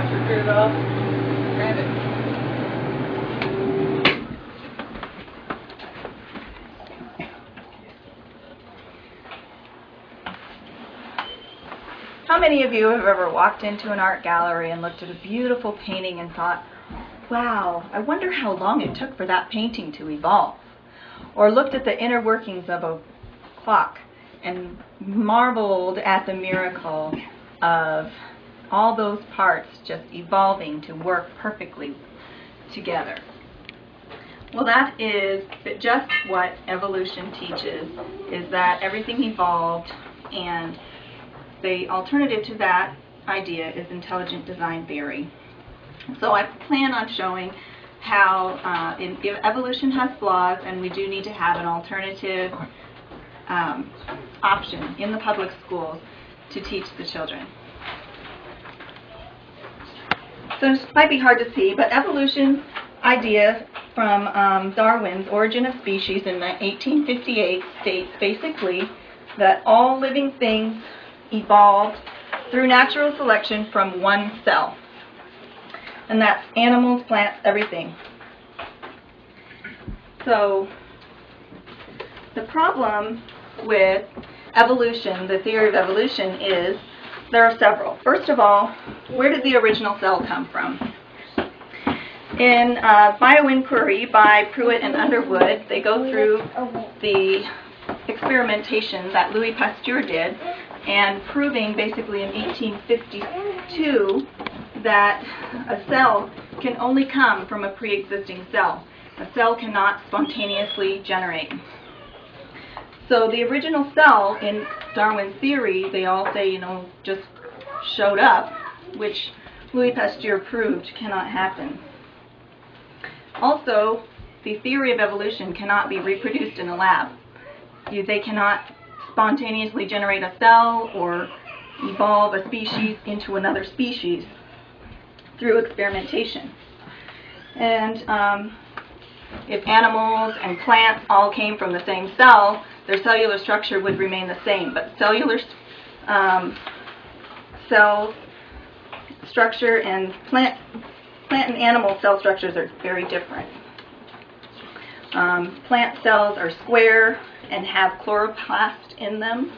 Turn it off. Grab it. How many of you have ever walked into an art gallery and looked at a beautiful painting and thought, wow, I wonder how long it took for that painting to evolve? Or looked at the inner workings of a clock and marveled at the miracle of all those parts just evolving to work perfectly together. Well, that is just what evolution teaches, is that everything evolved, and the alternative to that idea is intelligent design theory. So I plan on showing how evolution has flaws, and we do need to have an alternative option in the public schools to teach the children. So this might be hard to see, but evolution idea from Darwin's Origin of Species in 1858 states basically that all living things evolved through natural selection from one cell. And that's animals, plants, everything. So the problem with evolution, the theory of evolution, is there are several. First of all, where did the original cell come from? In Bioinquiry by Pruitt and Underwood, they go through the experimentation that Louis Pasteur did, and proving basically in 1852 that a cell can only come from a pre-existing cell. A cell cannot spontaneously generate. So the original cell in Darwin's theory, they all say, just showed up, which Louis Pasteur proved cannot happen. Also, the theory of evolution cannot be reproduced in a lab. They cannot spontaneously generate a cell or evolve a species into another species through experimentation. And if animals and plants all came from the same cell, their cellular structure would remain the same. But cellular cell structure and plant and animal cell structures are very different. Plant cells are square and have chloroplast in them.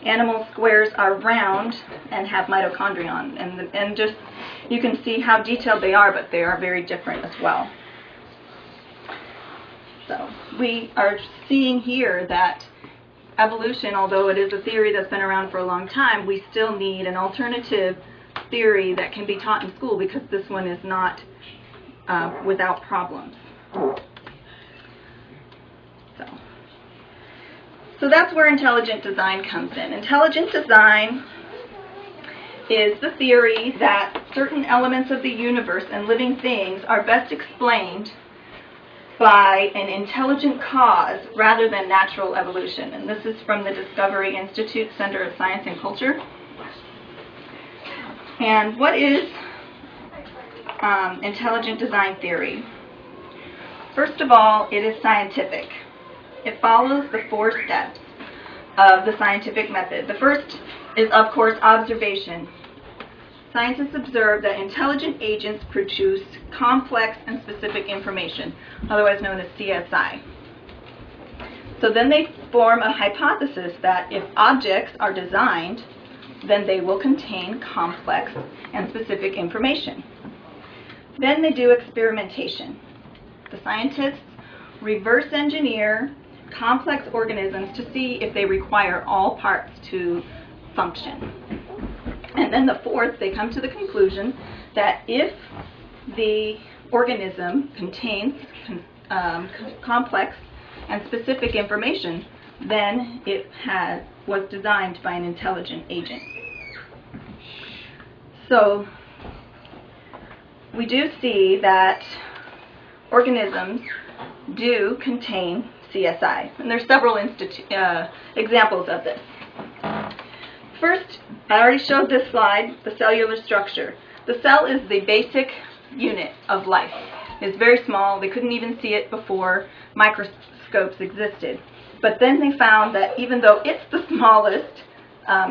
Animal squares are round and have mitochondrion. And just you can see how detailed they are, but they are very different as well. So we are seeing here that evolution, although it is a theory that's been around for a long time, we still need an alternative theory that can be taught in school, because this one is not without problems. So that's where intelligent design comes in. Intelligent design is the theory that certain elements of the universe and living things are best explained by an intelligent cause rather than natural evolution. And this is from the Discovery Institute Center of Science and Culture. And what is intelligent design theory? First of all, it is scientific. It follows the 4 steps of the scientific method. The first is, of course, observation. Scientists observe that intelligent agents produce complex and specific information, otherwise known as CSI. So then they form a hypothesis that if objects are designed, then they will contain complex and specific information. Then they do experimentation. The scientists reverse engineer complex organisms to see if they require all parts to function. And then the 4th, they come to the conclusion that if the organism contains complex and specific information, then it was designed by an intelligent agent. So we do see that organisms do contain CSI, and there's several examples of this. First, I already showed this slide, the cellular structure. The cell is the basic unit of life. It's very small. They couldn't even see it before microscopes existed. But then they found that even though it's the smallest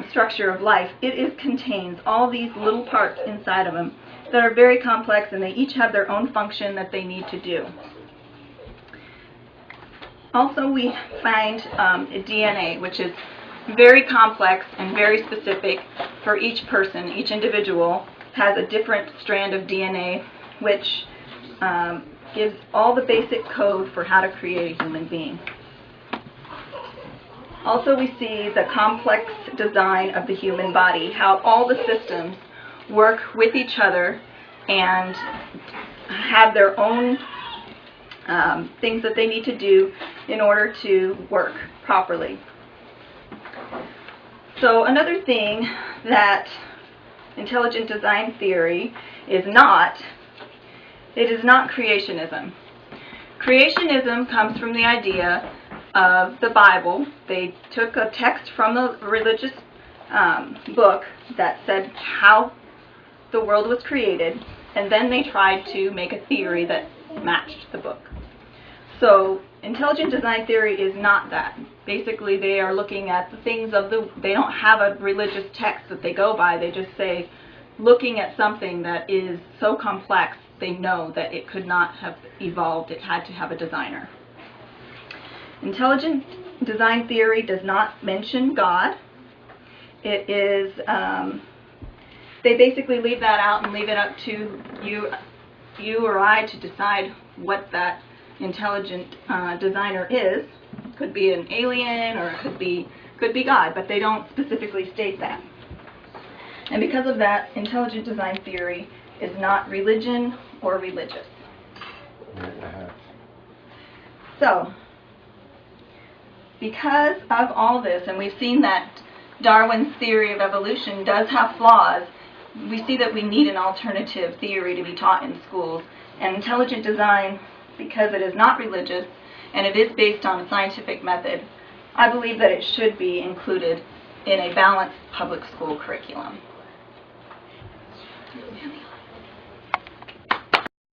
structure of life, contains all these little parts inside of them that are very complex, and they each have their own function that they need to do. Also, we find DNA, which is very complex and very specific for each person. Each individual has a different strand of DNA, which gives all the basic code for how to create a human being. Also, we see the complex design of the human body, how all the systems work with each other and have their own things that they need to do in order to work properly. So another thing that intelligent design theory is not, it is not creationism. Creationism comes from the idea of the Bible. They took a text from a religious book that said how the world was created, and then they tried to make a theory that matched the book. So intelligent design theory is not that. Basically, they are looking at the things of they don't have a religious text that they go by. They just say, looking at something that is so complex, they know that it could not have evolved. It had to have a designer. Intelligent design theory does not mention God. It is, they basically leave that out and leave it up to you or I to decide what that intelligent designer is. Could be an alien, or it could be God, but they don't specifically state that. And because of that, intelligent design theory is not religion or religious. So, because of all this, and we've seen that Darwin's theory of evolution does have flaws, we see that we need an alternative theory to be taught in schools. And intelligent design, because it is not religious and it is based on a scientific method, I believe that it should be included in a balanced public school curriculum.